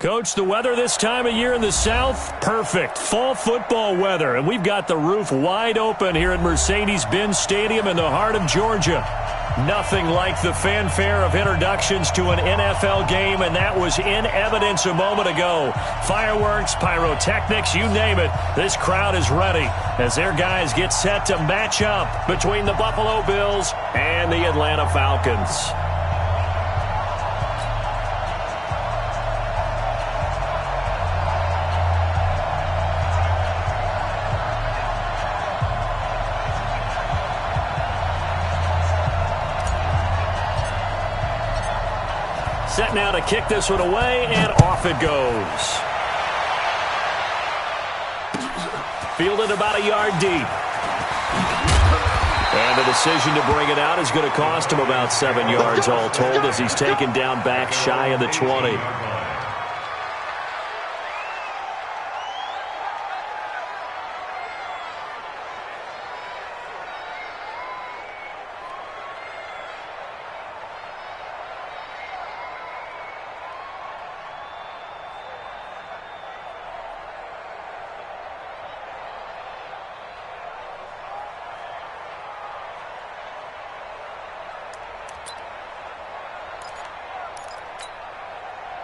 Coach, the weather this time of year in the South, perfect. Fall football weather, and we've got the roof wide open here at Mercedes-Benz Stadium in the heart of Georgia. Nothing like the fanfare of introductions to an NFL game, and that was in evidence a moment ago. Fireworks, pyrotechnics, you name it. This crowd is ready as their guys get set to match up between the Buffalo Bills and the Atlanta Falcons. Set now to kick this one away, and off it goes. Fielded about a yard deep. And the decision to bring it out is going to cost him about 7 yards all told as he's taken down back shy of the 20.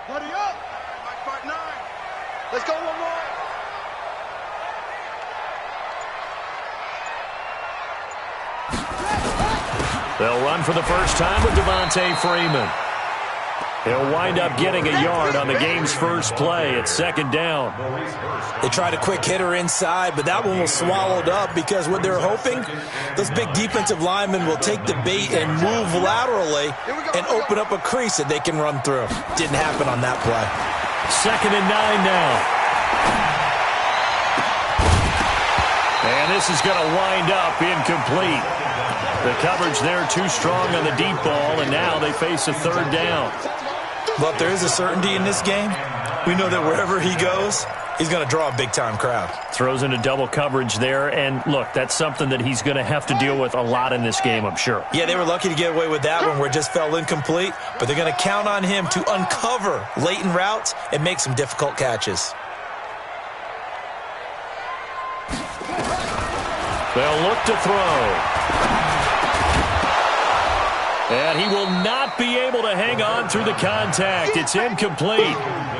Buddy up! Mike Part 9. Let's go one more. They'll run for the first time with Devontae Freeman. He'll wind up getting a yard on the game's first play. It's second down. They tried a quick hitter inside, but that one was swallowed up because what they're hoping, those big defensive linemen will take the bait and move laterally and open up a crease that they can run through. Didn't happen on that play. 2nd and 9 now. And this is going to wind up incomplete. The coverage there too strong on the deep ball, and now they face a third down. But there is a certainty in this game. We know that wherever he goes, he's going to draw a big-time crowd. Throws into double coverage there, and look, that's something that he's going to have to deal with a lot in this game, I'm sure. Yeah, they were lucky to get away with that one where it just fell incomplete, but they're going to count on him to uncover latent routes and make some difficult catches. They'll look to throw. And he will not be able to hang on through the contact. It's incomplete.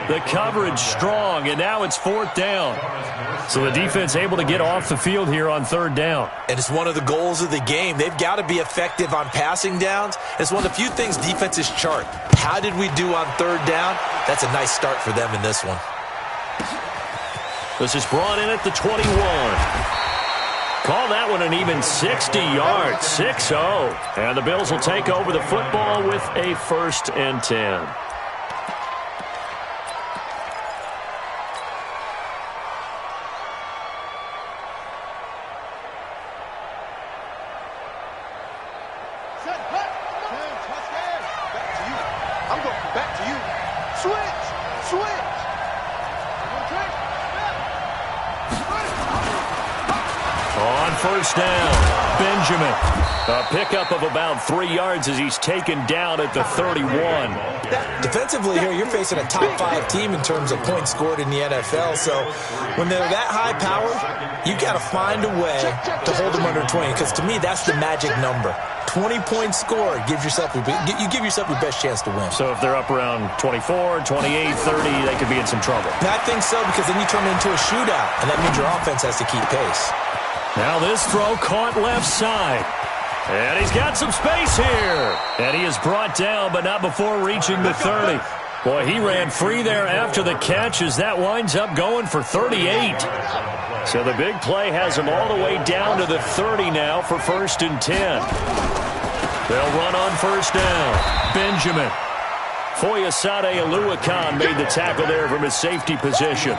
The coverage strong, and now it's 4th down. So the defense able to get off the field here on 3rd down. And it's one of the goals of the game. They've got to be effective on passing downs. It's one of the few things defenses chart. How did we do on 3rd down? That's a nice start for them in this one. This is brought in at the 21. Call that one an even 60 yards, 6-0. And the Bills will take over the football with a 1st and 10. Set, hut. Back to you. I'm going back to you. Switch. On 1st down, Benjamin. A pickup of about 3 yards as he's taken down at the 31. Defensively here, you're facing a top 5 team in terms of points scored in the NFL. So when they're that high powered, you got to find a way to hold them under 20. Because to me, that's the magic number. 20 points scored. You give yourself your best chance to win. So if they're up around 24, 28, 30, they could be in some trouble. I think so, because then you turn it into a shootout, and that means your offense has to keep pace. Now this throw caught left side. And he's got some space here. And he is brought down, but not before reaching the 30. Boy, he ran free there after the catch as that winds up going for 38. So the big play has him all the way down to the 30 now for 1st and 10. They'll run on 1st down. Benjamin. Foyesade Oluwakan made the tackle there from his safety position.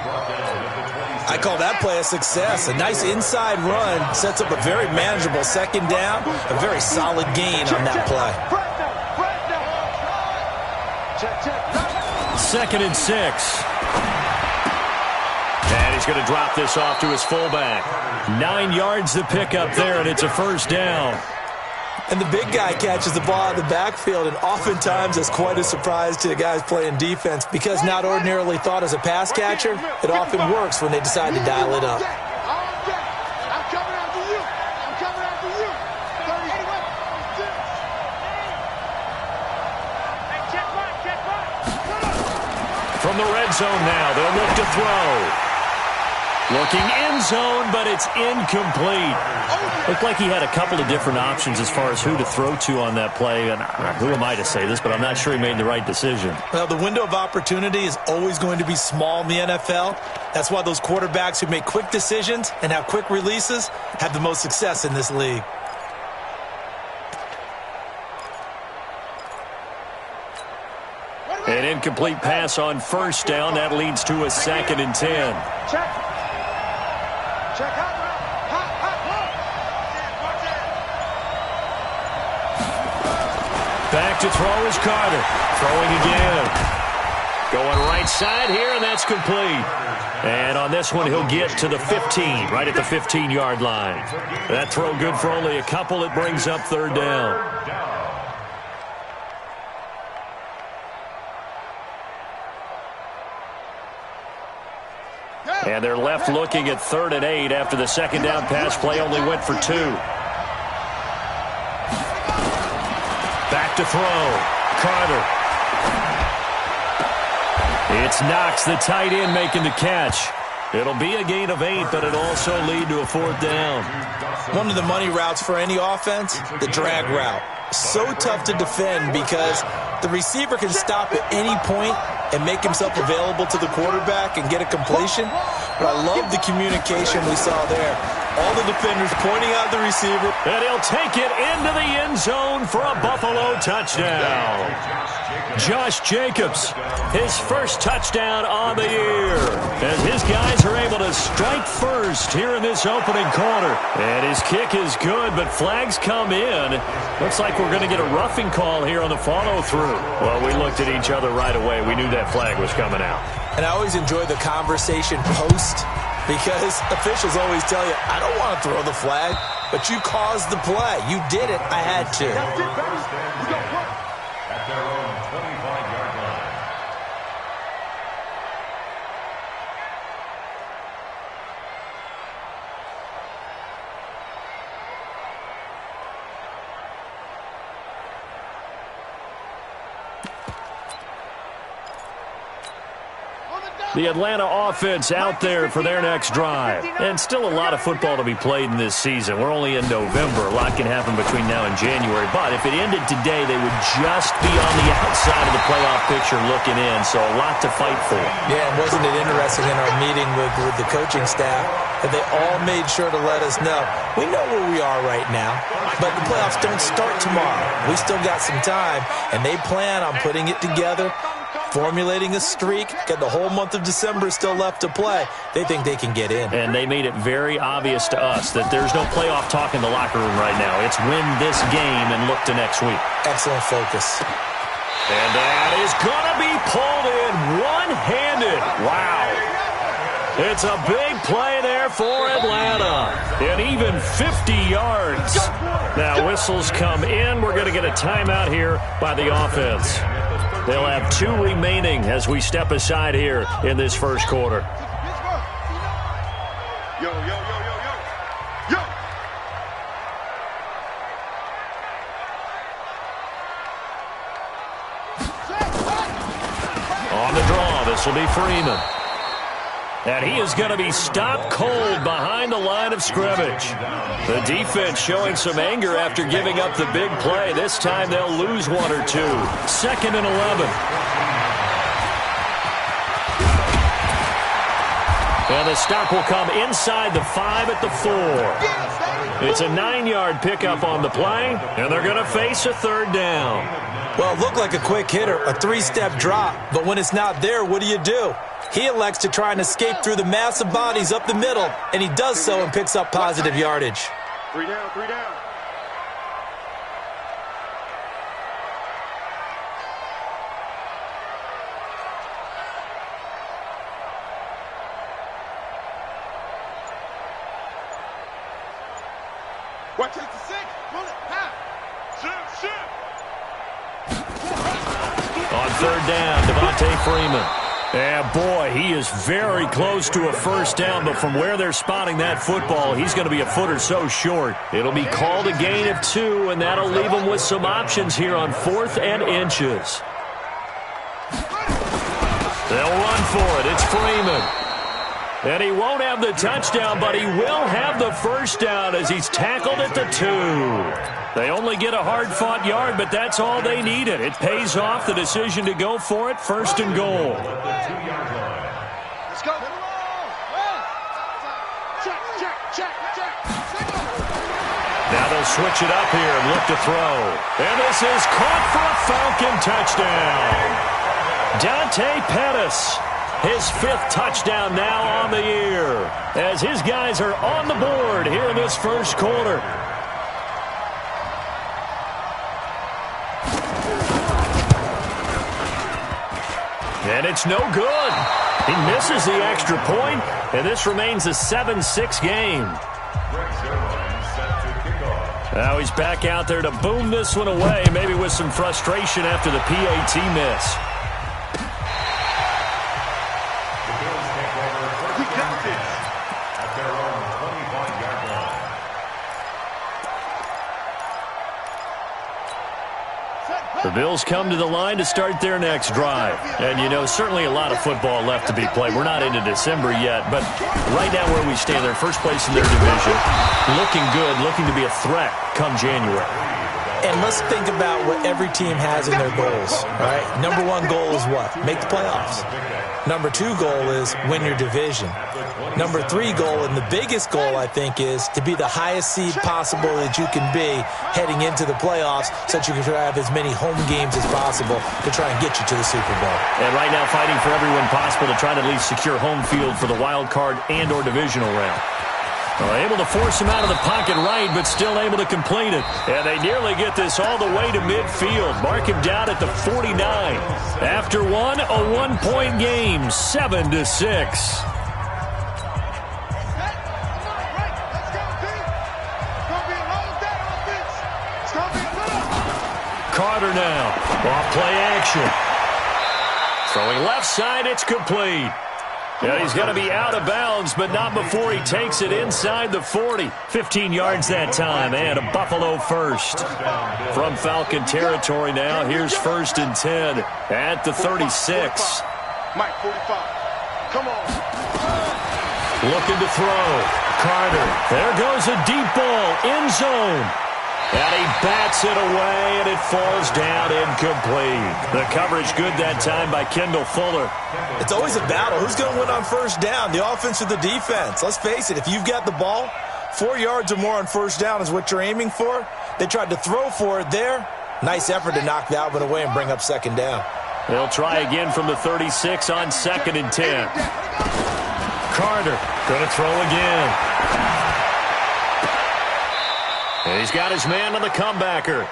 I call that play a success. A nice inside run sets up a very manageable 2nd down. A very solid gain on that play. 2nd and 6. And he's going to drop this off to his fullback. 9 yards to pick up there, and it's a 1st down. And the big guy catches the ball in the backfield, and oftentimes it's quite a surprise to the guys playing defense because not ordinarily thought as a pass catcher, it often works when they decide to dial it up. I'm coming after you. I'm coming after you. 30. From the red zone now, they'll look to throw. Looking end zone, but it's incomplete. Looked like he had a couple of different options as far as who to throw to on that play. And who am I to say this, but I'm not sure he made the right decision. Well, the window of opportunity is always going to be small in the NFL. That's why those quarterbacks who make quick decisions and have quick releases have the most success in this league. An incomplete pass on first down. That leads to a 2nd and 10. Check out. Back to throw is Carter. Throwing again. Going right side here, and that's complete. And on this one, he'll get to the 15, right at the 15-yard line. That throw good for only a couple. It brings up 3rd down. And they're left looking at 3rd and 8 after the 2nd down pass play only went for 2. Back to throw. Carter. It's Knox, the tight end, making the catch. It'll be a gain of 8, but it'll also lead to a 4th down. One of the money routes for any offense, the drag route. So tough to defend because the receiver can stop at any point and make himself available to the quarterback and get a completion. But I love the communication we saw there. All the defenders pointing out the receiver. And he'll take it into the end zone for a Buffalo touchdown. Josh Jacobs, his first touchdown on the year. As his guys are able to strike first here in this opening quarter. And his kick is good, but flags come in. Looks like we're going to get a roughing call here on the follow-through. Well, we looked at each other right away. We knew that flag was coming out. And I always enjoy the conversation post because officials always tell you, I don't want to throw the flag, but you caused the play. You did it. I had to. At their own 25-yard line. The Atlanta offense out there for their next drive. And still a lot of football to be played in this season. We're only in November. A lot can happen between now and January. But if it ended today, they would just be on the outside of the playoff picture looking in. So a lot to fight for. Yeah, and wasn't it interesting in our meeting with the coaching staff that they all made sure to let us know, we know where we are right now, but the playoffs don't start tomorrow. We still got some time, and they plan on putting it together, formulating a streak, got the whole month of December still left to play. They think they can get in. And they made it very obvious to us that there's no playoff talk in the locker room right now. It's win this game and look to next week. Excellent focus. And that is going to be pulled in one-handed. Wow. It's a big play there for Atlanta. And even 50 yards. Now whistles come in. We're going to get a timeout here by the offense. They'll have 2 remaining as we step aside here in this first quarter. Yo, yo, yo, yo, yo. Yo. On the draw, this will be Freeman. And he is going to be stopped cold behind the line of scrimmage. The defense showing some anger after giving up the big play. This time they'll lose 1 or 2. 2nd and 11. And the stop will come inside the 5 at the 4. It's a 9-yard pickup on the play, and they're going to face a 3rd down. Well, it looked like a quick hitter, a 3-step drop, but when it's not there, what do? He elects to try and escape through the massive bodies up the middle, and he does so and picks up positive yardage. 3 down, 3 down. Watch it to 6. Pull it. Pass. On third down, Devontae Freeman. And boy, he is very close to a first down, but from where they're spotting that football, he's going to be a foot or so short. It'll be called a gain of 2, and that'll leave him with some options here on 4th and inches. They'll run for it. It's Freeman. And he won't have the touchdown, but he will have the first down as he's tackled at the 2. They only get a hard-fought yard, but that's all they needed. It pays off the decision to go for it, 1st and goal. Let's go. Now they'll switch it up here and look to throw. And this is caught for a Falcon touchdown. Dante Pettis, his 5th touchdown now on the year, as his guys are on the board here in this first quarter. And it's no good. He misses the extra point, and this remains a 7-6 game. Now he's back out there to boom this one away, maybe with some frustration after the PAT miss. We got this. At their own 25-yard line. The Bills come to the line to start their next drive. And, you know, certainly a lot of football left to be played. We're not into December yet, but right now where we stand, they're first place in their division. Looking good, looking to be a threat come January. And let's think about what every team has in their goals, right? Number 1 goal is what? Make the playoffs. Number 2 goal is win your division. Number 3 goal, and the biggest goal, I think, is to be the highest seed possible that you can be heading into the playoffs so that you can have as many home games as possible to try and get you to the Super Bowl. And right now fighting for everyone possible to try to at least secure home field for the wild card and or divisional round. Able to force him out of the pocket right, but still able to complete it. And they nearly get this all the way to midfield. Mark him down at the 49. After one, a 1-point game, 7-6. Carter now, off play action. Throwing left side, it's complete. And he's going to be out of bounds, but not before he takes it inside the 40. 15 yards that time, and a Buffalo first. From Falcon territory now, here's 1st and 10 at the 36. Mike, 45. Come on. Looking to throw. Carter. There goes a deep ball, end zone. And he bats it away, and it falls down incomplete. The coverage good that time by Kendall Fuller. It's always a battle. Who's going to win on first down, the offense or the defense? Let's face it, if you've got the ball, 4 yards or more on first down is what you're aiming for. They tried to throw for it there. Nice effort to knock that one away and bring up 2nd down. They'll try again from the 36 on 2nd and 10. Carter going to throw again. And he's got his man on the comebacker.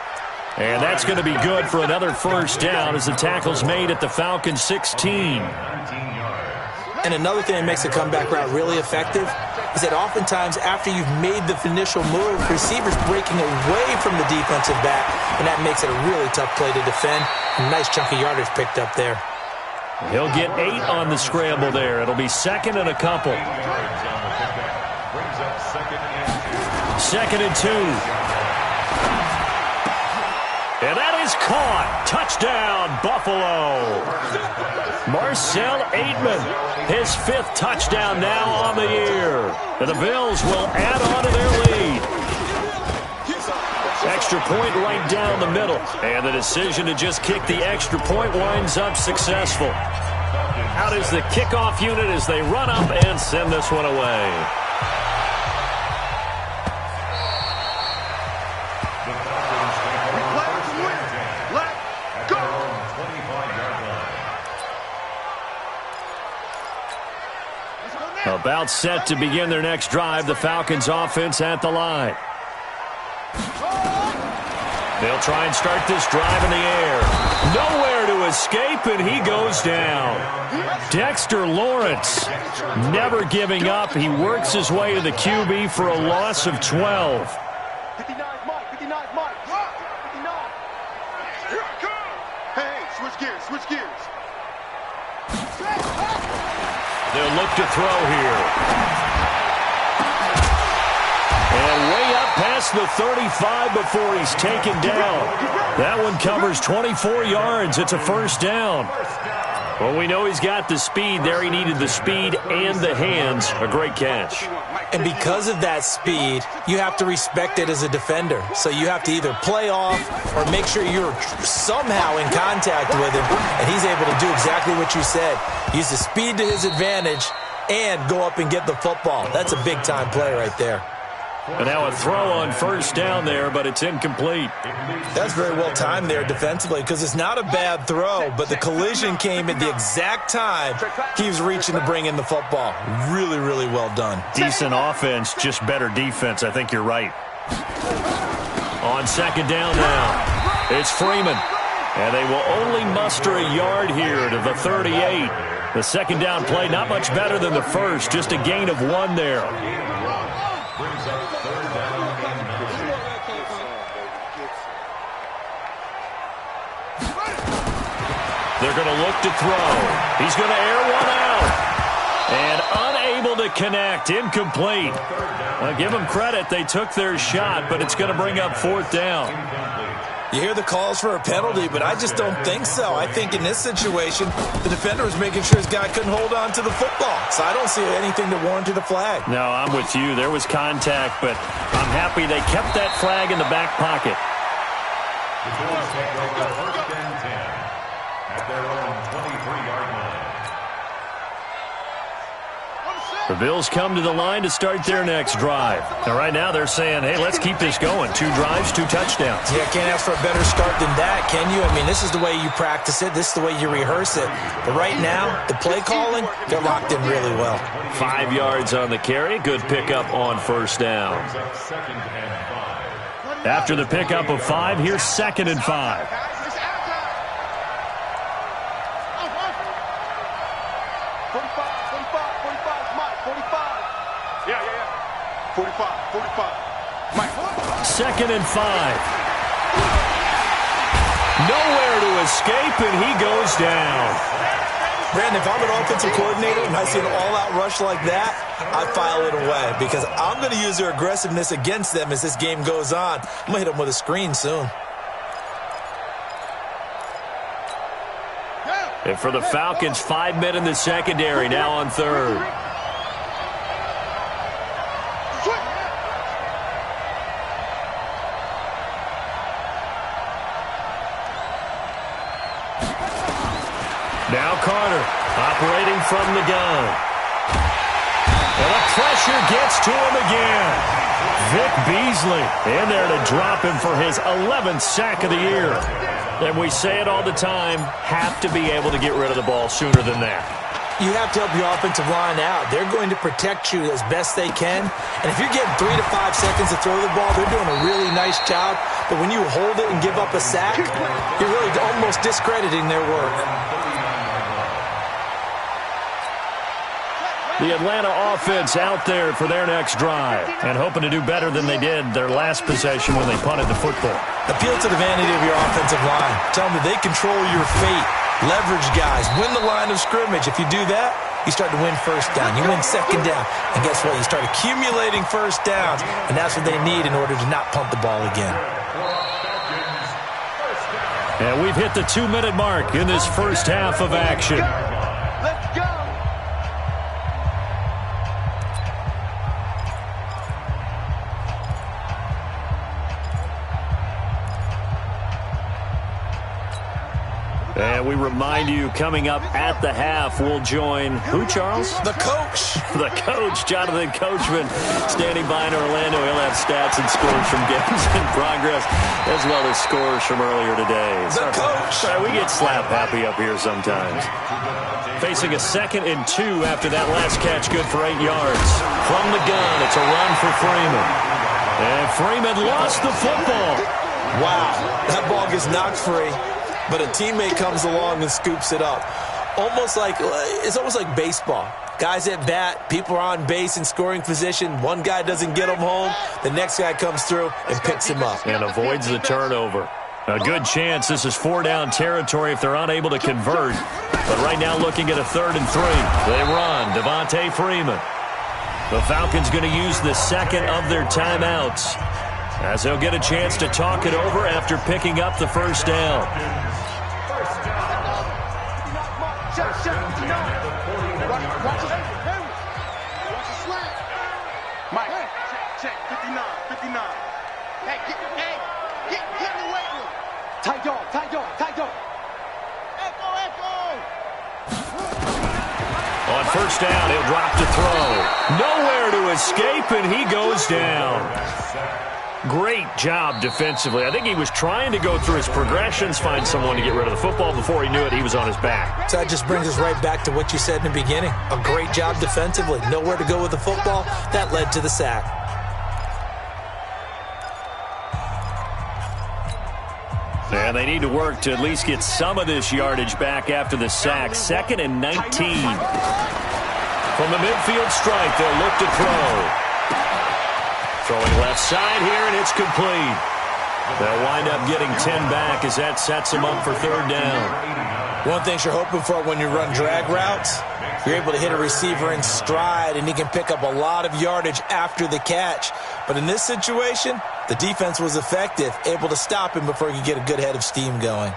And that's going to be good for another first down as the tackle's made at the Falcons 16. And another thing that makes the comeback route really effective is that oftentimes after you've made the initial move, receivers breaking away from the defensive back, and that makes it a really tough play to defend. A nice chunk of yardage picked up there. He'll get 8 on the scramble there. It'll be 2nd and a couple. 2nd and 2. And that is caught. Touchdown, Buffalo. Marcel Aitman, his 5th touchdown now on the year. And the Bills will add on to their lead. Extra point right down the middle. And the decision to just kick the extra point winds up successful. Out is the kickoff unit as they run up and send this one away. About set to begin their next drive, the Falcons offense at the line. They'll try and start this drive in the air. Nowhere to escape, and he goes down. Dexter Lawrence never giving up. He works his way to the QB for a loss of 12. 59, Mike. 59, Mike. 59. gears, switch gears. They'll look to throw here. And way up past the 35 before he's taken down. That one covers 24 yards. It's a first down. Well, we know he's got the speed there. He needed the speed and the hands. A great catch. And because of that speed, you have to respect it as a defender. So you have to either play off or make sure you're somehow in contact with him, and he's able to do exactly what you said. Use the speed to his advantage and go up and get the football. That's a big-time play right there. And now a throw on first down there, but it's incomplete. That's very well timed there defensively because it's not a bad throw, but the collision came at the exact time he was reaching to bring in the football. Really, really well done. Decent offense, just better defense. I think you're right. On second down now, it's Freeman. And they will only muster a yard here to the 38. The second down play, not much better than the first, just a gain of 1 there. They're going to look to throw. He's going to air one out. And unable to connect. Incomplete. Well, give them credit. They took their shot, but it's going to bring up fourth down. You hear the calls for a penalty, but I just don't think so. I think in this situation, the defender was making sure his guy couldn't hold on to the football. So I don't see anything that warranted a flag. No, I'm with you. There was contact, but I'm happy they kept that flag in the back pocket. At their own 23-yard line. The Bills come to the line to start their next drive. Now, right now, they're saying, hey, let's keep this going. 2 drives, 2 touchdowns. Yeah, can't ask for a better start than that, can you? I mean, this is the way you practice it. This is the way you rehearse it. But right now, the play calling, they're locked in really well. 5 yards on the carry. Good pickup on first down. After the pickup of 5, here's 2nd and 5. 45. Mike. 2nd and 5. Nowhere to escape, and he goes down. Brandon, if I'm an offensive coordinator and I see an all-out rush like that, I file it away because I'm going to use their aggressiveness against them as this game goes on. I'm going to hit them with a screen soon. And for the Falcons, 5 men in the secondary, now on third. Now Carter, operating from the gun. And the pressure gets to him again. Vic Beasley in there to drop him for his 11th sack of the year. And we say it all the time, have to be able to get rid of the ball sooner than that. You have to help your offensive line out. They're going to protect you as best they can. And if you're getting 3 to 5 seconds to throw the ball, they're doing a really nice job. But when you hold it and give up a sack, you're really almost discrediting their work. The Atlanta offense out there for their next drive and hoping to do better than they did their last possession when they punted the football. Appeal to the vanity of your offensive line. Tell them that they control your fate. Leverage guys. Win the line of scrimmage. If you do that, you start to win first down. You win second down. And guess what? You start accumulating first downs. And that's what they need in order to not punt the ball again. And we've hit the 2-minute mark in this first half of action. Let's go. And we remind you, coming up at the half, we'll join who, Charles? The coach. The coach, Jonathan Coachman, standing by in Orlando. He'll have stats and scores from games in progress, as well as scores from earlier today. The coach. We get slap happy up here sometimes. Facing a 2nd and 2 after that last catch, good for 8 yards. From the gun, it's a run for Freeman. And Freeman lost the football. Wow, that ball gets knocked free. But a teammate comes along and scoops it up. It's almost like baseball. Guys at bat, people are on base in scoring position. One guy doesn't get him home. The next guy comes through and picks him up. And avoids the turnover. A good chance this is 4-down territory if they're unable to convert. But right now looking at a 3rd and 3. They run. Devontae Freeman. The Falcons going to use the second of their timeouts as they'll get a chance to talk it over after picking up the first down. Mike, check, 59. Hey, get in the weight room. Tight dog. Echo. On first down, he'll drop to throw. Nowhere to escape, and he goes down. Great job defensively. I think he was trying to go through his progressions, find someone to get rid of the football. Before he knew it, he was on his back. So that just brings us right back to what you said in the beginning. A great job defensively. Nowhere to go with the football. That led to the sack. And they need to work to at least get some of this yardage back after the sack. 2nd and 19. From the midfield strike, they'll look to throw. Throwing left side here, and it's complete. They'll wind up getting 10 back as that sets them up for 3rd down. One thing you're hoping for when you run drag routes, you're able to hit a receiver in stride, and he can pick up a lot of yardage after the catch. But in this situation, the defense was effective, able to stop him before he could get a good head of steam going.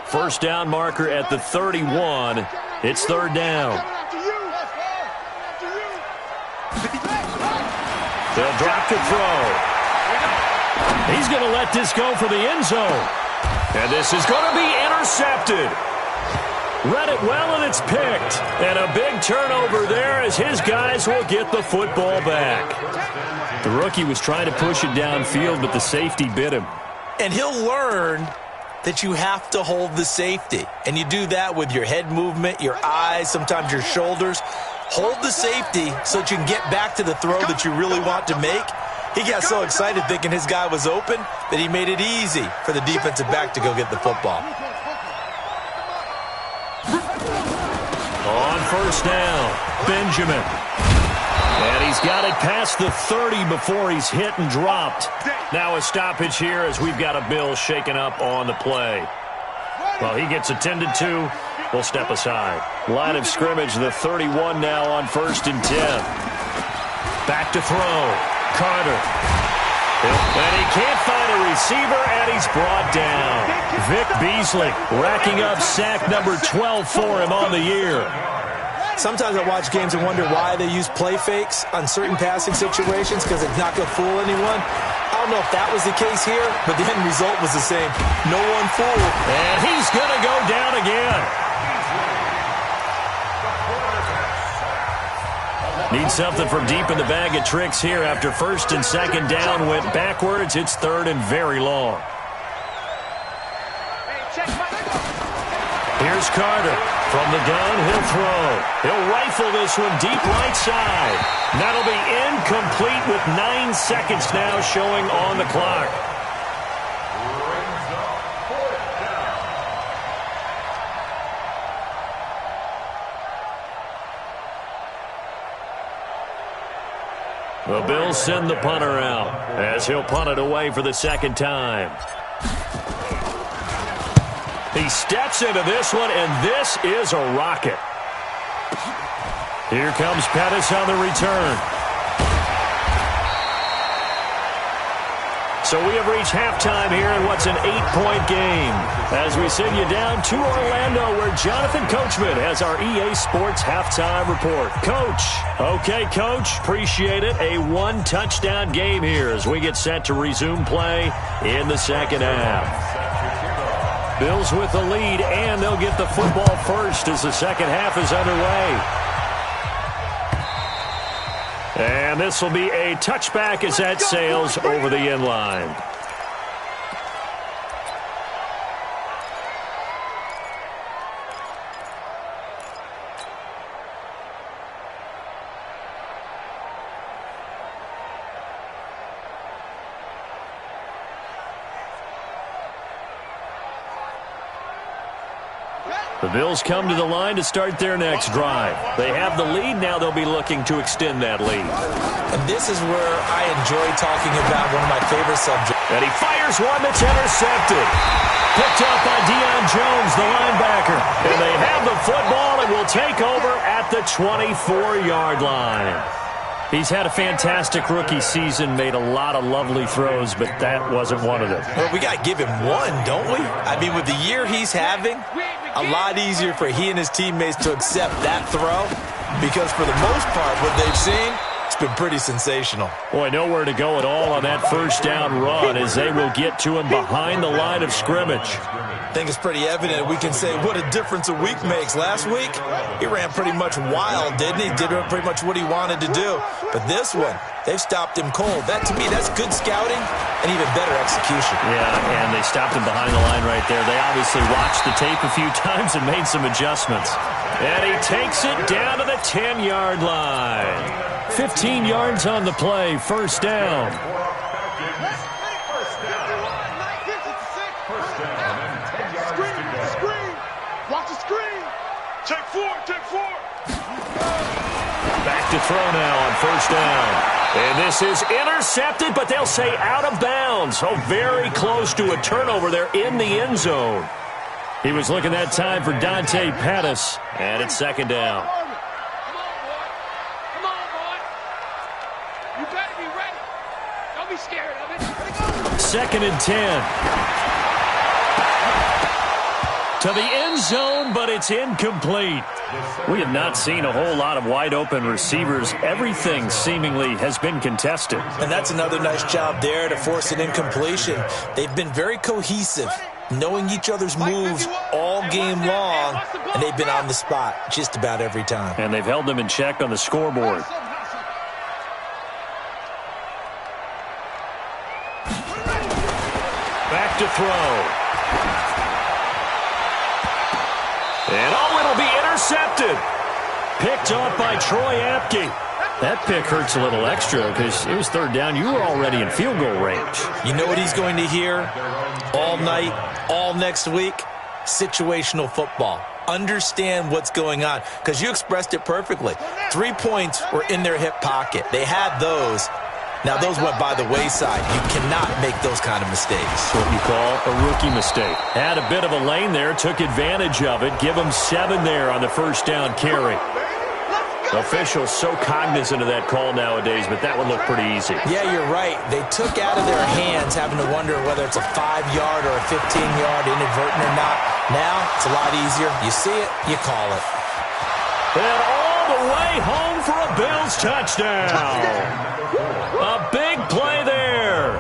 First down marker at the 31. It's 3rd down. They'll drop to throw. He's going to let this go for the end zone. And this is going to be intercepted. Read it well, and it's picked. And a big turnover there as his guys will get the football back. The rookie was trying to push it downfield, but the safety bit him. And he'll learn that you have to hold the safety. And you do that with your head movement, your eyes, sometimes your shoulders. Hold the safety so that you can get back to the throw that you really want to make. He got so excited thinking his guy was open that he made it easy for the defensive back to go get the football. On first down, Benjamin. And he's got it past the 30 before he's hit and dropped. Now a stoppage here as we've got a Bill shaken up on the play. Well, he gets attended to. We'll step aside. Line of scrimmage, the 31 now on 1st and 10. Back to throw. Carter. And he can't find a receiver, and he's brought down. Vic Beasley racking up sack number 12 for him on the year. Sometimes I watch games and wonder why they use play fakes on certain passing situations because it's not going to fool anyone. I don't know if that was the case here, but the end result was the same. No one fooled. And he's going to go down again. Need something from deep in the bag of tricks here after 1st and 2nd down went backwards. It's 3rd and very long. Here's Carter. From the gun, he'll throw. He'll rifle this one deep right side. That'll be incomplete with 9 seconds now showing on the clock. The Bills send the punter out as he'll punt it away for the 2nd time. He steps into this one, and this is a rocket. Here comes Pettis on the return. So we have reached halftime here in what's an 8-point game as we send you down to Orlando where Jonathan Coachman has our EA Sports halftime report. Coach. Okay, Coach. Appreciate it. A 1-touchdown game here as we get set to resume play in the 2nd half. Bills with the lead, and they'll get the football first as the 2nd half is underway. And this will be a touchback as that sails over the end line. The Bills come to the line to start their next drive. They have the lead. Now they'll be looking to extend that lead. And this is where I enjoy talking about one of my favorite subjects. And he fires one that's intercepted. Picked up by Deion Jones, the linebacker. And they have the football and will take over at the 24-yard line. He's had a fantastic rookie season, made a lot of lovely throws, but that wasn't one of them. Well, we got to give him one, don't we? I mean, with the year he's having, a lot easier for he and his teammates to accept that throw because for the most part, what they've seen, it's been pretty sensational. Boy, nowhere to go at all on that first down run as they will get to him behind the line of scrimmage. I think it's pretty evident we can say what a difference a week makes. Last week, he ran pretty much wild, didn't he? Did pretty much what he wanted to do. But this one, they've stopped him cold. That, to me, that's good scouting and even better execution. Yeah, and they stopped him behind the line right there. They obviously watched the tape a few times and made some adjustments. And he takes it down to the 10-yard line. 15 yards on the play, first down. Back to throw now on first down. And this is intercepted, but they'll say out of bounds. Oh, very close to a turnover there in the end zone. He was looking that time for Dante Pettis, and it's second down. Come on, boy. You better be ready. Don't be scared of it. Second and 10. To the end zone, but it's incomplete. We have not seen a whole lot of wide-open receivers. Everything seemingly has been contested. And that's another nice job there to force an incompletion. They've been very cohesive, knowing each other's moves all game long, and they've been on the spot just about every time. And they've held them in check on the scoreboard. Back to throw. And oh, it'll be intercepted. Picked off by Troy Apke. That pick hurts a little extra because it was third down. You were already in field goal range. You know what he's going to hear all night, all next week? Situational football. Understand what's going on because you expressed it perfectly. 3 points were in their hip pocket. They had those. Now, those went by the wayside. You cannot make those kind of mistakes. What you call a rookie mistake. Had a bit of a lane there, took advantage of it. Give him 7 there on the first down carry. Officials so cognizant of that call nowadays, but that would look pretty easy. Yeah, you're right. They took out of their hands having to wonder whether it's a 5-yard or a 15-yard inadvertent or not. Now, it's a lot easier. You see it, you call it. And all the way home for a Bills touchdown. A big play there.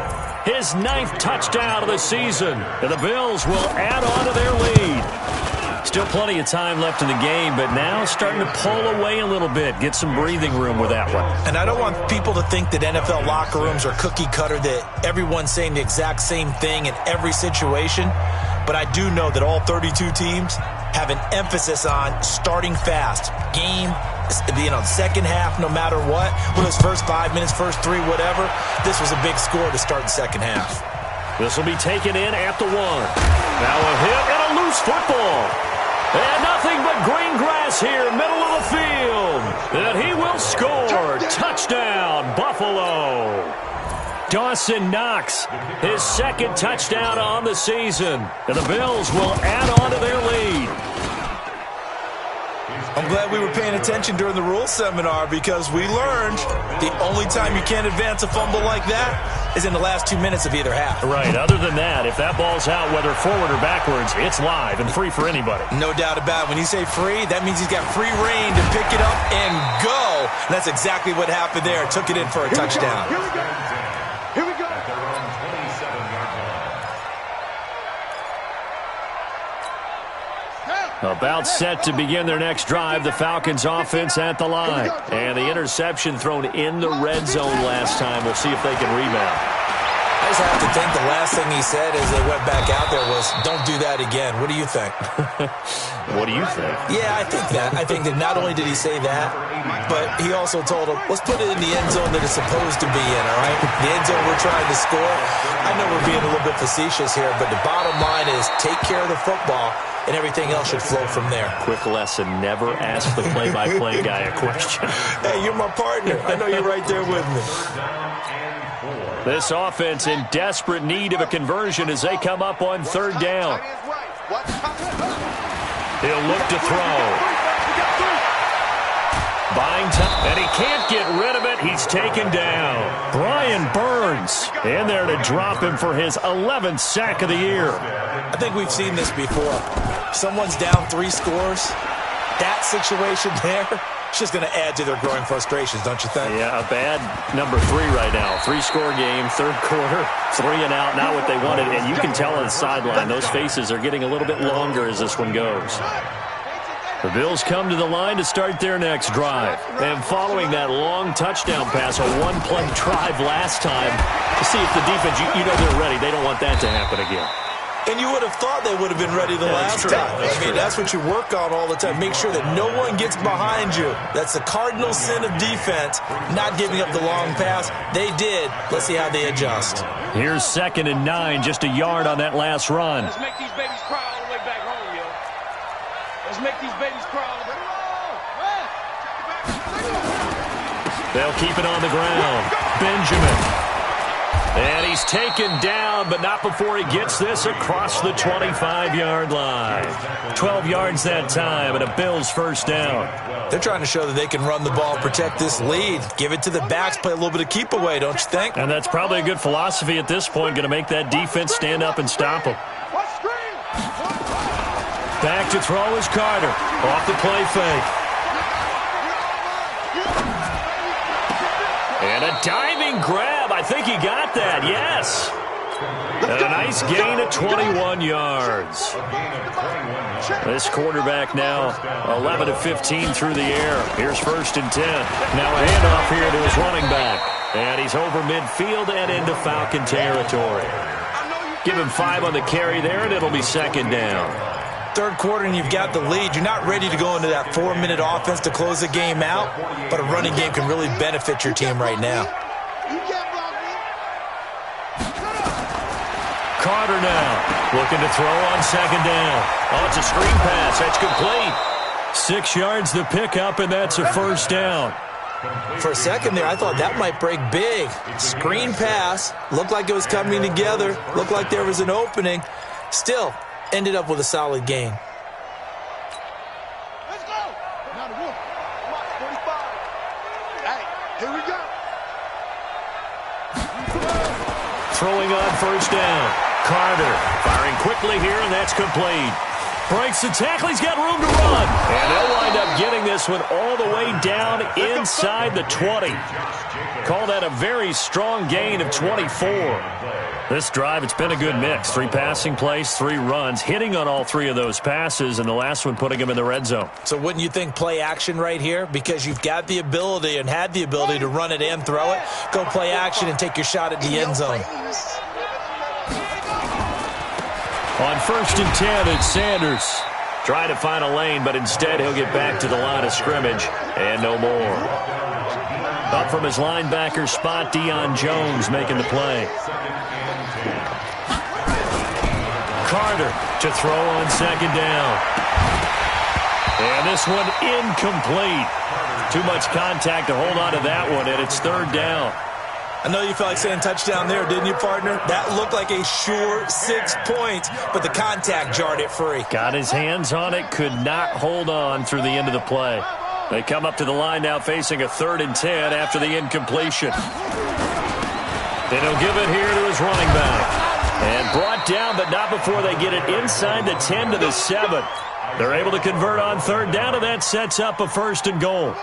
His 9th touchdown of the season. And the Bills will add on to their lead. Still plenty of time left in the game, but now starting to pull away a little bit. Get some breathing room with that one. And I don't want people to think that NFL locker rooms are cookie cutter, that everyone's saying the exact same thing in every situation. But I do know that all 32 teams have an emphasis on starting fast. Game, second half, no matter what. Whether it's first 5 minutes, first 3, whatever. This was a big score to start the second half. This will be taken in at the 1. Now a hit and a loose football. And nothing but green grass here, middle of the field. And he will score. Touchdown, Buffalo. Dawson Knox, his 2nd touchdown on the season. And the Bills will add on to their lead. I'm glad we were paying attention during the rules seminar because we learned the only time you can't advance a fumble like that is in the last 2 minutes of either half. Right. Other than that, if that ball's out, whether forward or backwards, it's live and free for anybody. No doubt about it. When you say free, that means he's got free reign to pick it up and go. And that's exactly what happened there. Took it in for a touchdown. Here we go. Here we go. About set to begin their next drive, the Falcons offense at the line. And the interception thrown in the red zone last time. We'll see if they can rebound. I almost have to think the last thing he said as they went back out there was, don't do that again. What do you think? What do you think? Yeah, I think that. I think that not only did he say that, but he also told him, let's put it in the end zone that it's supposed to be in, all right? The end zone we're trying to score. I know we're being a little bit facetious here, but the bottom line is take care of the football, and everything else should flow from there. Quick lesson, never ask the play-by-play guy a question. Hey, you're my partner. I know you're right there with me. This offense in desperate need of a conversion as they come up on third down. He'll look to throw. Buying time, and he can't get rid of it. He's taken down. Brian Burns in there to drop him for his 11th sack of the year. I think we've seen this before. Someone's down 3 scores. That situation there, it's just going to add to their growing frustrations, don't you think? Yeah, a bad number 3 right now. 3-score game, third quarter, 3 and out, not what they wanted. And you can tell on the sideline, those faces are getting a little bit longer as this one goes. The Bills come to the line to start their next drive. And following that long touchdown pass, a one-play drive last time, to see if the defense, you know they're ready. They don't want that to happen again. And you would have thought they would have been ready the last time. I mean, that's what you work on all the time. Make sure that no one gets behind you. That's the cardinal sin of defense, not giving up the long pass. They did. Let's see how they adjust. Here's 2nd and 9, just a yard on that last run. Let's make these babies cry all the way back home, yo. Let's make these babies cry all the way back. They'll keep it on the ground. Benjamin. And he's taken down, but not before he gets this across the 25-yard line. 12 yards that time, and a Bills first down. They're trying to show that they can run the ball, protect this lead. Give it to the backs, play a little bit of keep away, don't you think? And that's probably a good philosophy at this point, going to make that defense stand up and stop them. Back to throw is Carter. Off the play fake. And a diving grab. I think he got that, yes. And a nice gain of 21 yards. This quarterback now 11 of 15 through the air. Here's 1st and 10. Now a handoff here to his running back. And he's over midfield and into Falcon territory. Give him 5 on the carry there, and it'll be 2nd down. Third quarter and you've got the lead. You're not ready to go into that 4-minute offense to close the game out, but a running game can really benefit your team right now. Carter now looking to throw on 2nd down. Oh, it's a screen pass. That's complete. 6 yards the pickup, and that's a first down. For a second there, I thought that might break big. Screen pass. Looked like it was coming together. Looked like there was an opening. Still, ended up with a solid gain. Let's go. Now the wolf. Watch, 45. Hey, here we go. Throwing on first down. Carter firing quickly here, and that's complete. Breaks the tackle. He's got room to run. And they'll wind up getting this one all the way down inside the 20. Call that a very strong gain of 24. This drive, it's been a good mix. 3 passing plays, 3 runs, hitting on all 3 of those passes, and the last one putting him in the red zone. So wouldn't you think play action right here? Because you've got the ability and had the ability to run it and throw it. Go play action and take your shot at the end zone. On 1st and 10, it's Sanders. Trying to find a lane, but instead he'll get back to the line of scrimmage, and no more. Up from his linebacker spot, Deion Jones making the play. Carter to throw on 2nd down. And this one incomplete. Too much contact to hold on to that one, and it's 3rd down. I know you felt like saying touchdown there, didn't you, partner? That looked like a sure 6 points, but the contact jarred it free. Got his hands on it, could not hold on through the end of the play. They come up to the line now facing a 3rd and 10 after the incompletion. And he'll give it here to his running back. And brought down, but not before they get it inside the 10 to the 7. They're able to convert on 3rd down, and that sets up a 1st and goal.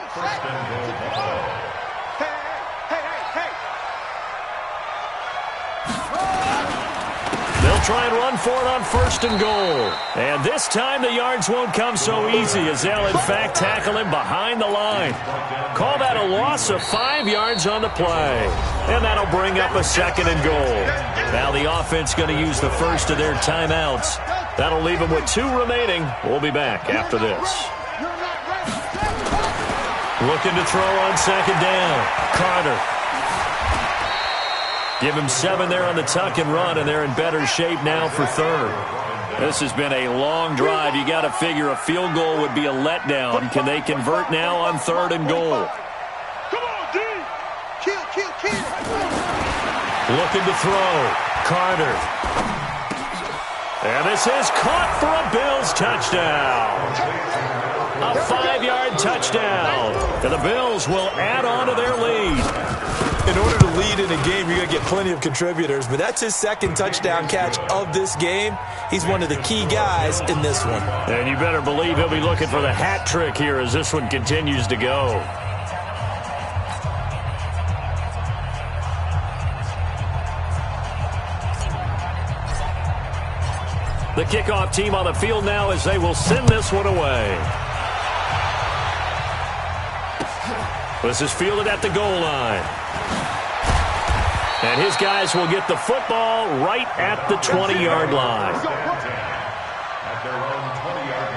They'll They'll try and run for it on 1st and goal. And this time the yards won't come so easy as they'll, in fact, tackle him behind the line. Call that a loss of 5 yards on the play. And that'll bring up a 2nd and goal. Now the offense going to use the first of their timeouts. That'll leave them with 2 remaining. We'll be back after this. Looking to throw on 2nd down. Carter. Give him 7 there on the tuck and run, and they're in better shape now for 3rd. This has been a long drive. You got to figure a field goal would be a letdown. Can they convert now on 3rd and goal? Come on, D! Kill. Looking to throw. Carter. And this is caught for a Bills touchdown. A 5-yard touchdown. And the Bills will add on to their lead. In order to lead in a game, you're going to get plenty of contributors, but that's his 2nd touchdown catch of this game. He's one of the key guys in this one. And you better believe he'll be looking for the hat trick here as this one continues to go. The kickoff team on the field now as they will send this one away. This is fielded at the goal line. And his guys will get the football right at the 20-yard line. At their own 20-yard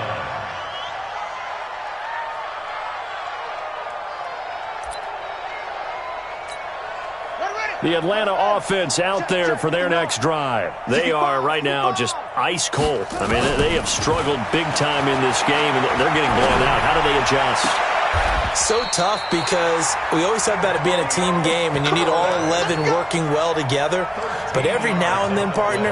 line. The Atlanta offense out there for their next drive. They are right now just ice cold. I mean, they have struggled big time in this game, and they're getting blown out. How do they adjust? So tough because we always talk about it being a team game and you need all 11 working well together. But every now and then, partner,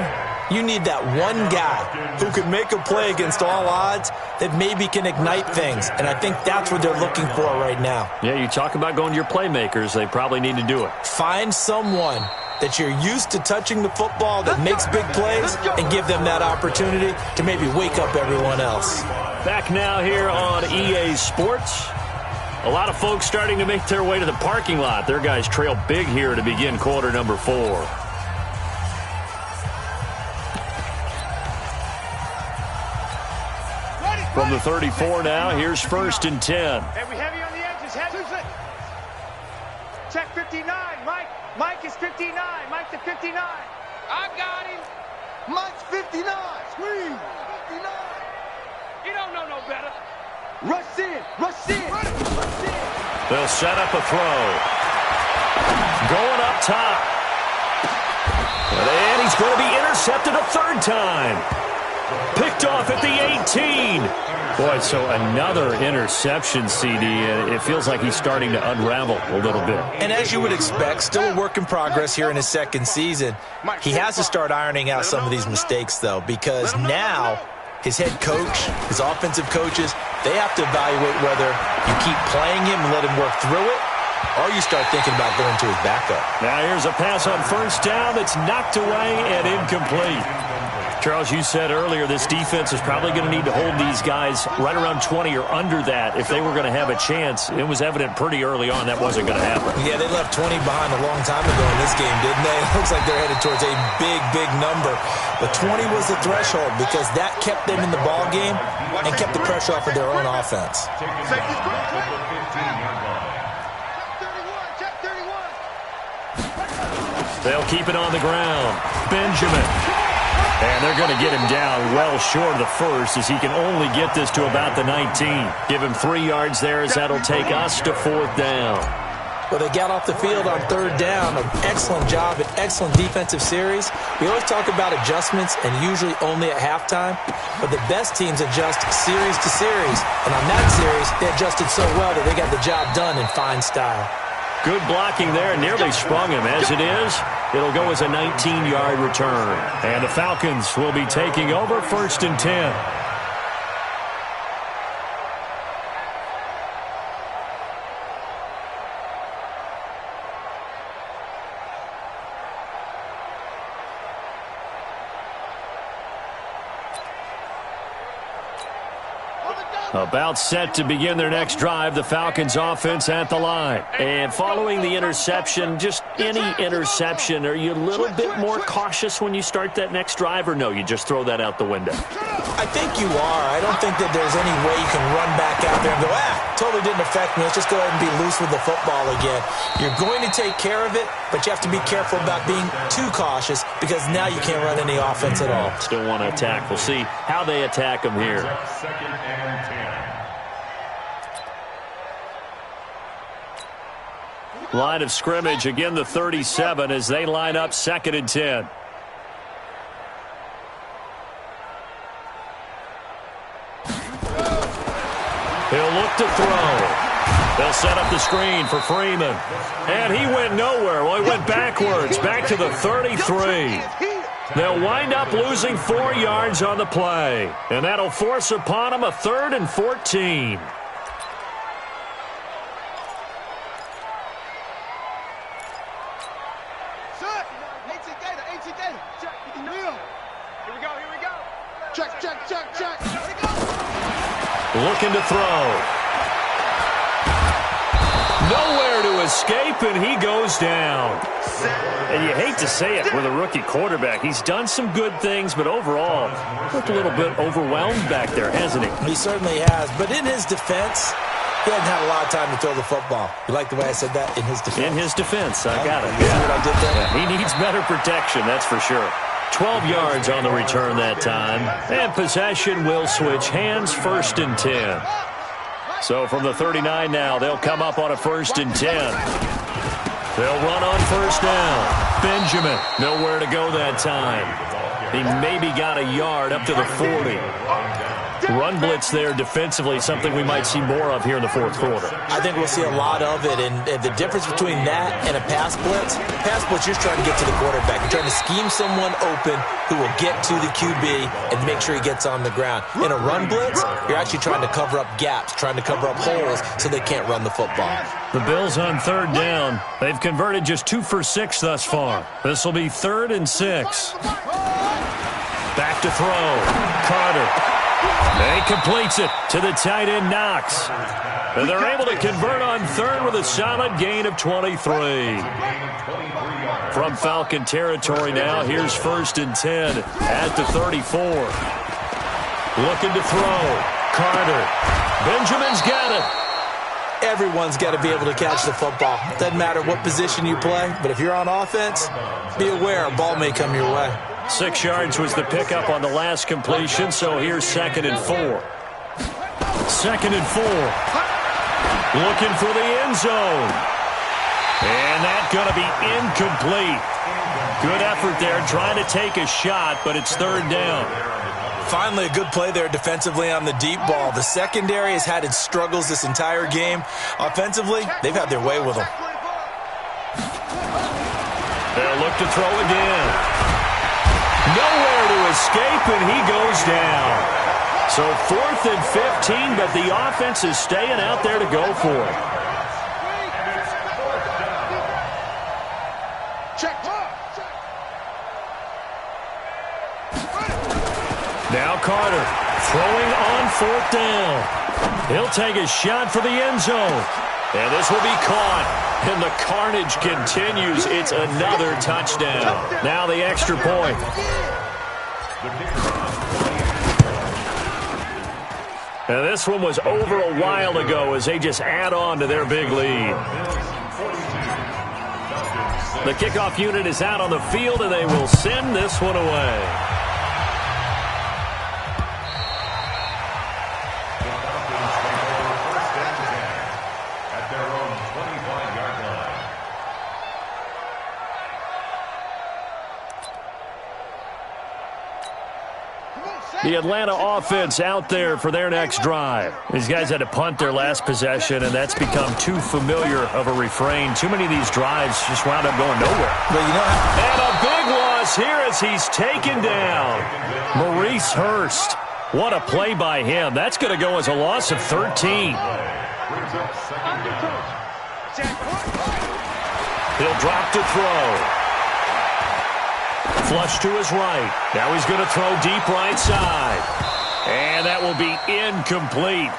you need that one guy who can make a play against all odds that maybe can ignite things. And I think that's what they're looking for right now. Yeah, you talk about going to your playmakers. They probably need to do it. Find someone that you're used to touching the football that makes big plays and give them that opportunity to maybe wake up everyone else. Back now here on EA Sports. A lot of folks starting to make their way to the parking lot. Their guys trail big here to begin quarter number 4. From the 34 now, here's 1st and 10. Hey, we heavy on the edges. Check 59. Mike is 59. Mike to 59. I got him. Mike's 59. Squeeze. 59. You don't know no better. Rush in. They'll set up a throw. Going up top. And he's going to be intercepted a 3rd time. Picked off at the 18. Boy, so another interception, CD. It feels like he's starting to unravel a little bit. And as you would expect, still a work in progress here in his 2nd season. He has to start ironing out some of these mistakes, though, because now his head coach, his offensive coaches, they have to evaluate whether you keep playing him and let him work through it, or you start thinking about going to his backup. Now here's a pass on 1st down that's knocked away and incomplete. Charles, you said earlier this defense is probably going to need to hold these guys right around 20 or under that if they were going to have a chance. It was evident pretty early on that wasn't going to happen. Yeah, they left 20 behind a long time ago in this game, didn't they? It looks like they're headed towards a big number. But 20 was the threshold because that kept them in the ball game and kept the pressure off of their own offense. They'll keep it on the ground. Benjamin. And they're going to get him down well short of the 1st as he can only get this to about the 19. Give him 3 yards there as that'll take us to 4th down. Well, they got off the field on 3rd down. An excellent job, an excellent defensive series. We always talk about adjustments and usually only at halftime. But the best teams adjust series to series. And on that series, they adjusted so well that they got the job done in fine style. Good blocking there. Nearly sprung him. As it is, it'll go as a 19-yard return. And the Falcons will be taking over 1st and 10. About set to begin their next drive, the Falcons offense at the line. And following the interception, just any interception, are you a little bit more cautious when you start that next drive, or no, you just throw that out the window? I think you are. I don't think that there's any way you can run back out there and go, totally didn't affect me. Let's just go ahead and be loose with the football again. You're going to take care of it, but you have to be careful about being too cautious because now you can't run any offense at all. Still want to attack. We'll see how they attack them here. Second and 10. Line of scrimmage, again the 37 as they line up 2nd and 10. He'll look to throw. They'll set up the screen for Freeman. And he went nowhere. Well, he went backwards, back to the 33. They'll wind up losing 4 yards on the play. And that'll force upon them a 3rd and 14. Looking to throw. Nowhere to escape, and he goes down. And you hate to say it with a rookie quarterback. He's done some good things, but overall, looked a little bit overwhelmed back there, hasn't he? He certainly has. But in his defense, he hadn't had a lot of time to throw the football. You like the way I said that? In his defense? In his defense. I got it. You see what I did there? Yeah, he needs better protection, that's for sure. 12 yards on the return that time. And possession will switch hands, 1st and 10. So from the 39 now, they'll come up on a 1st and 10. They'll run on 1st down. Benjamin, nowhere to go that time. He maybe got a yard up to the 40. Run blitz there defensively, something we might see more of here in the 4th quarter. I think we'll see a lot of it, and the difference between that and a pass blitz, you're trying to get to the quarterback. You're trying to scheme someone open who will get to the QB and make sure he gets on the ground. In a run blitz, you're actually trying to cover up gaps, trying to cover up holes so they can't run the football. The Bills on 3rd down. They've converted just 2 for 6 thus far. This will be 3rd and 6. Back to throw. Carter. He completes it to the tight end, Knox. And they're able to convert on 3rd with a solid gain of 23. From Falcon territory now, here's 1st and 10 at the 34. Looking to throw. Carter. Benjamin's got it. Everyone's got to be able to catch the football. Doesn't matter what position you play, but if you're on offense, be aware a ball may come your way. 6 yards was the pickup on the last completion, so here's 2nd and 4. 2nd and 4. Looking for the end zone. And that's going to be incomplete. Good effort there trying to take a shot, but it's 3rd down. Finally, a good play there defensively on the deep ball. The secondary has had its struggles this entire game. Offensively, they've had their way with them. They'll look to throw again. Nowhere to escape, and he goes down. So 4th and 15, but the offense is staying out there to go for it. Now Carter throwing on 4th down. He'll take a shot for the end zone. And this will be caught. And the carnage continues. It's another touchdown. Now the extra point. And this one was over a while ago as they just add on to their big lead. The kickoff unit is out on the field, and they will send this one away. The Atlanta offense out there for their next drive. These guys had to punt their last possession, and that's become too familiar of a refrain. Too many of these drives just wound up going nowhere. Well, you know, and a big loss here as he's taken down. Maurice Hurst. What a play by him. That's going to go as a loss of 13. He'll drop to throw. Flush to his right. Now he's going to throw deep right side. And that will be incomplete.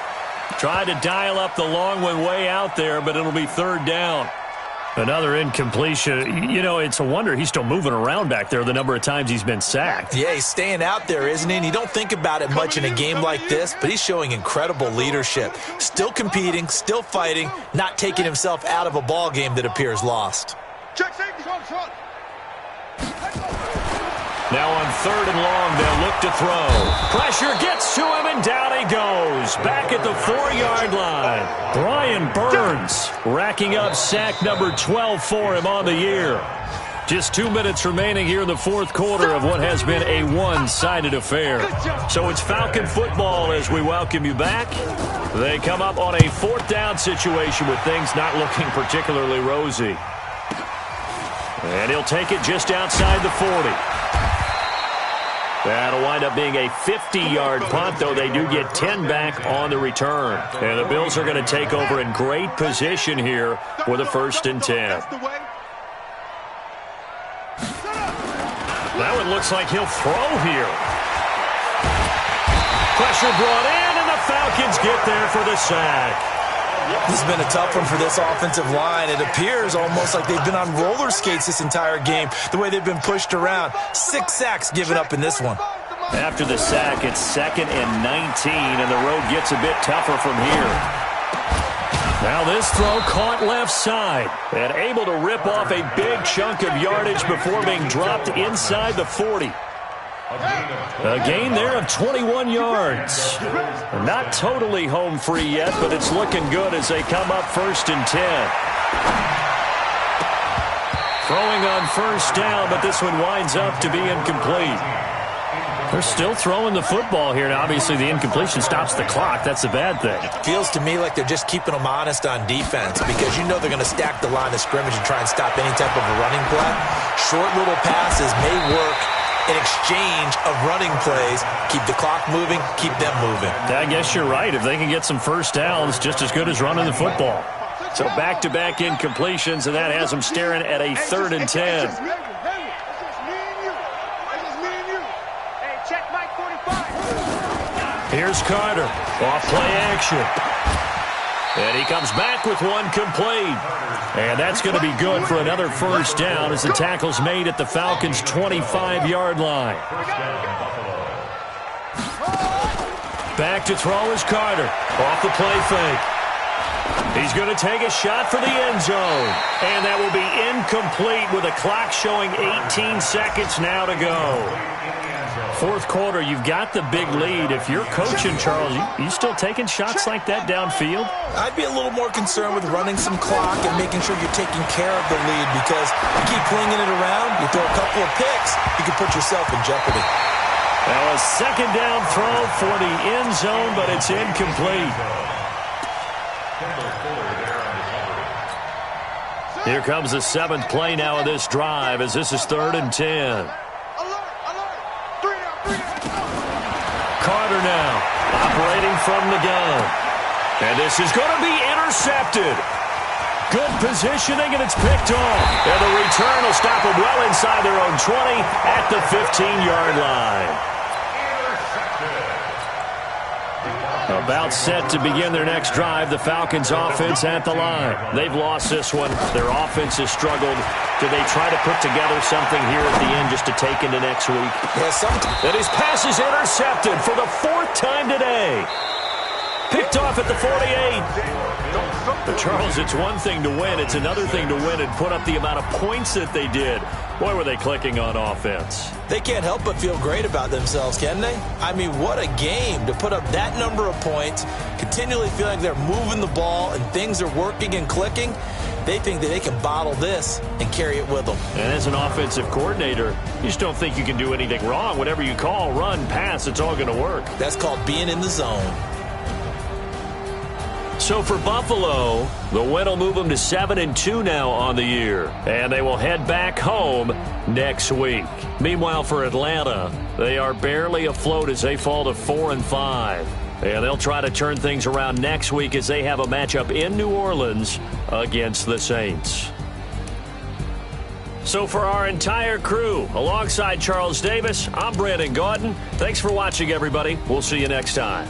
Tried to dial up the long one way out there, but it'll be third down. Another incompletion. You know, it's a wonder he's still moving around back there the number of times he's been sacked. Yeah, he's staying out there, isn't he? And you don't think about it much in a game like this, but he's showing incredible leadership. Still competing, still fighting, not taking himself out of a ball game that appears lost. Check safety. Now on third and long, they'll look to throw. Pressure gets to him, and down he goes. Back at the 4-yard line. Brian Burns racking up sack number 12 for him on the year. Just 2 minutes remaining here in the fourth quarter of what has been a one-sided affair. So it's Falcon football as we welcome you back. They come up on a fourth down situation with things not looking particularly rosy. And he'll take it just outside the 40. That'll wind up being a 50-yard punt, though they do get 10 back on the return. And the Bills are going to take over in great position here with a 1st and 10. Now it looks like he'll throw here. Pressure brought in, and the Falcons get there for the sack. This has been a tough one for this offensive line. It appears almost like they've been on roller skates this entire game, the way they've been pushed around. 6 sacks given up in this one. After the sack, it's 2nd and 19, and the road gets a bit tougher from here. Now this throw caught left side and able to rip off a big chunk of yardage before being dropped inside the 40. A gain there of 21 yards. Not totally home free yet, but it's looking good as they come up 1st and 10. Throwing on 1st down, but this one winds up to be incomplete. They're still throwing the football here. Now, obviously, the incompletion stops the clock. That's a bad thing. Feels to me like they're just keeping them honest on defense because you know they're going to stack the line of scrimmage and try and stop any type of a running play. Short little passes may work in exchange of running plays. Keep the clock moving, keep them moving. I guess you're right. If they can get some 1st downs, just as good as running the football. So back-to-back incompletions, and that has them staring at a 3rd and 10. Here's Carter. Off play action. And he comes back with one complete. And that's going to be good for another 1st down as the tackle's made at the Falcons' 25-yard line. Back to throw is Carter. Off the play fake. He's going to take a shot for the end zone. And that will be incomplete with a clock showing 18 seconds now to go. Fourth quarter, you've got the big lead. If you're coaching, Charles, you still taking shots like that downfield? I'd be a little more concerned with running some clock and making sure you're taking care of the lead because you keep flinging it around, you throw a couple of picks, you can put yourself in jeopardy. Now a 2nd down throw for the end zone, but it's incomplete. Here comes the 7th play now of this drive as this is 3rd and 10. Carter now, operating from the gun. And this is going to be intercepted. Good positioning, and it's picked off. And the return will stop them well inside their own 20 at the 15-yard line. About set to begin their next drive, the Falcons offense at the line. They've lost this one. Their offense has struggled. Do they try to put together something here at the end just to take into next week? Yeah, and his pass is intercepted for the 4th time today. Picked off at the 48. But Charles, it's one thing to win. It's another thing to win and put up the amount of points that they did. Boy, were they clicking on offense. They can't help but feel great about themselves, can they? I mean, what a game to put up that number of points, continually feel like they're moving the ball and things are working and clicking. They think that they can bottle this and carry it with them. And as an offensive coordinator, you just don't think you can do anything wrong. Whatever you call, run, pass, it's all going to work. That's called being in the zone. So for Buffalo, the win will move them to 7-2 now on the year. And they will head back home next week. Meanwhile, for Atlanta, they are barely afloat as they fall to 4-5. And they'll try to turn things around next week as they have a matchup in New Orleans against the Saints. So for our entire crew, alongside Charles Davis, I'm Brandon Gaudin. Thanks for watching, everybody. We'll see you next time.